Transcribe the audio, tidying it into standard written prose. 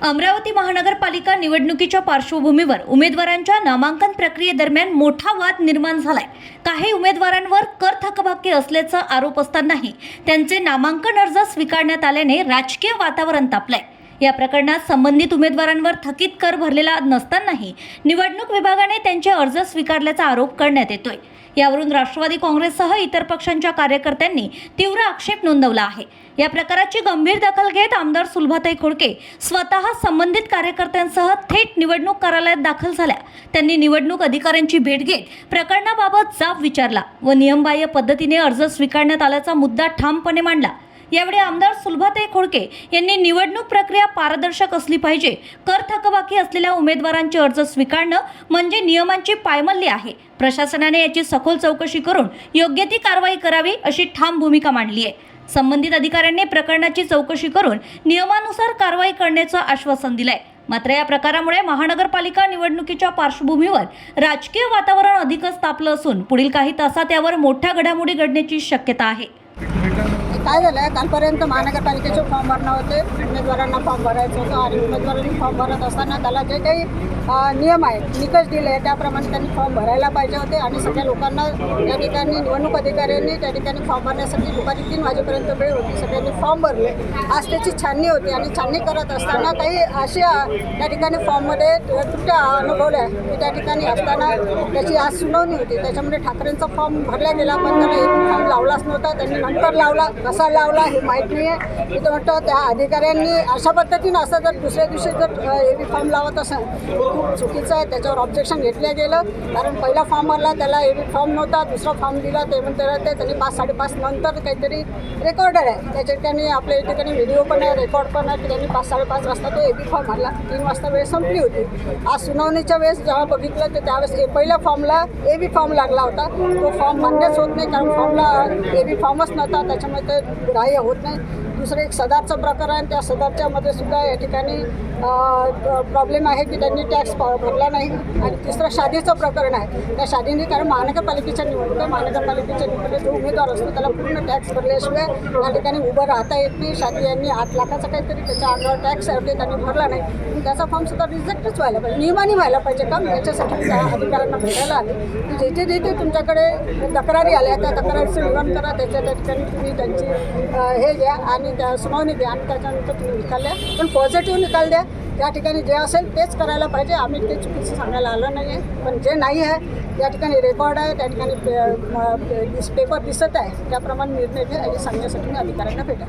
अमरावती महानगरपालिका निवडणुकीच्या पार्श्वभूमीवर उमेदवारांच्या नामांकन प्रक्रियेदरम्यान मोठा वाद निर्माण झालाय। काही उमेदवारांवर कर थकबाकी असल्याचा आरोप असतानाही त्यांचे नामांकन अर्ज स्वीकारण्यात आल्याने राजकीय वातावरण तापलंय। या प्रकरणात संबंधित उमेदवारांवर थकीत कर भरलेला नसतानाही निवडणूक विभागाने त्यांचे अर्ज स्वीकारल्याचा आरोप करण्यात येतोय। यावरून राष्ट्रवादी काँग्रेससह इतर पक्षांच्या कार्यकर्त्यांनी तीव्र आक्षेप नोंदवला आहे। या प्रकाराची गंभीर दखल घेत आमदार सुलभाताई खोडके स्वतः संबंधित कार्यकर्त्यांसह थेट निवडणूक कार्यालयात दाखल झाल्या। त्यांनी निवडणूक अधिकाऱ्यांची भेट घेत प्रकरणाबाबत जाब विचारला व नियमबाह्य पद्धतीने अर्ज स्वीकारण्यात आल्याचा मुद्दा ठामपणे मांडला। यावेळी आमदार सुलभाताई खोडके यांनी निवडणूक प्रक्रिया पारदर्शक असली पाहिजे, कर थकबाकी असलेल्या उमेदवारांचे अर्ज स्वीकारणं म्हणजे नियमांची पायमल्ली आहे। प्रशासनाने याची सखोल चौकशी करून योग्य ती कारवाई करावी अशी ठाम भूमिका मांडली आहे। संबंधित अधिकाऱ्यांनी प्रकरणाची चौकशी करून नियमानुसार कारवाई करण्याचं आश्वासन दिलंय। मात्र या प्रकारामुळे महानगरपालिका निवडणुकीच्या पार्श्वभूमीवर राजकीय वातावरण अधिकच तापलं असून पुढील काही तासात यावर मोठ्या घडामोडी घडण्याची शक्यता आहे। काय झालं, कालपर्यंत महानगरपालिकेचे फॉर्म भरणं होते, उमेदवारांना फॉर्म भरायचं होतं आणि उमेदवारांनी फॉर्म भरत असताना त्याला जे काही नियम आहेत, निकष दिले त्याप्रमाणे त्यांनी फॉर्म भरायला पाहिजे होते आणि सगळ्या लोकांना त्या ठिकाणी निवडणूक अधिकाऱ्यांनी त्या ठिकाणी फॉर्म भरण्यासाठी दुपारी 3 वाजेपर्यंत वेळ होती। सगळ्यांनी फॉर्म भरले। आज त्याची छाननी होती आणि छाननी करत असताना काही अशा त्या ठिकाणी फॉर्ममध्ये त्रुट्या अनुभवल्या की त्या ठिकाणी असताना त्याची आज सुनावणी होती। त्याच्यामध्ये ठाकरेंचा फॉर्म भरला गेला पण त्याने एक फॉर्म लावलाच नव्हता, त्यांनी नंतर लावला, कसा लावला हे माहीत नाही आहे। मी तर म्हणतो त्या अधिकाऱ्यांनी अशा पद्धतीनं असं जर दुसऱ्या दिवशी जर फॉर्म लावत असेल खूप चुकीचं आहे, त्याच्यावर ऑब्जेक्शन घेतलं गेलं। कारण पहिला फॉर्म भरला त्याला फॉर्म नव्हता, दुसरा फॉर्म दिला ते म्हणतात त्यांनी 5-5:30 नंतर काहीतरी रेकॉर्डर आहे, त्याच्या ठिकाणी आपल्या ठिकाणी व्हिडिओ पण आहे, रेकॉर्ड पण आहे की त्यांनी 5-5:30 वाजता तो फॉर्म भरला। 3 वाजता वेळ संपली होती। आज सुनावणीच्या वेळेस जेव्हा बघितलं तर त्यावेळेस पहिल्या फॉर्मला फॉर्म लागला होता, तो फॉर्म मान्यच होत नाही कारण फॉर्मला फॉर्मच नव्हता, त्याच्यामुळे ते ग्राह्य होत नाही। दुसरं एक सदारचं प्रकरण, त्या सदारच्यामध्ये सुद्धा या ठिकाणी प्रॉब्लेम आहे की त्यांनी टॅक्स भरला नाही। आणि तिसरं शादीचं प्रकरण आहे, त्या शादीने कारण महानगरपालिकेच्या निवडणुकीत जो उमेदवार असतो त्याला पूर्ण टॅक्स भरल्याशिवाय या ठिकाणी उभं राहता येत नाही। शादी यांनी 8 लाखाचा काहीतरी त्याच्या अंगावर टॅक्स आहे ते त्यांनी भरला नाही, त्याचा फॉर्म सुद्धा रिजेक्टच व्हायला पाहिजे, नियमाने व्हायला पाहिजे काम। याच्यासाठी त्या अधिकाऱ्यांना भेटायला आले की जिथे तुमच्याकडे तक्रारी आल्या त्या तक्रारीचं निवारण करा, त्या ठिकाणी तुम्ही त्यांची हे घ्या आणि त्या सुनावणी द्या आणि त्याच्यानंतर तुम्ही निकाल द्या, पण पॉझिटिव्ह निकाल द्या। त्या ठिकाणी जे असेल तेच करायला पाहिजे, आम्ही ते चुकीचं सांगायला आलं नाही आहे। पण जे नाही आहे त्या ठिकाणी रेकॉर्ड आहे, त्या ठिकाणी पेपर दिसत आहे त्याप्रमाणे निर्णय घ्या आणि सांगण्यासाठी मी अधिकाऱ्यांना भेटा।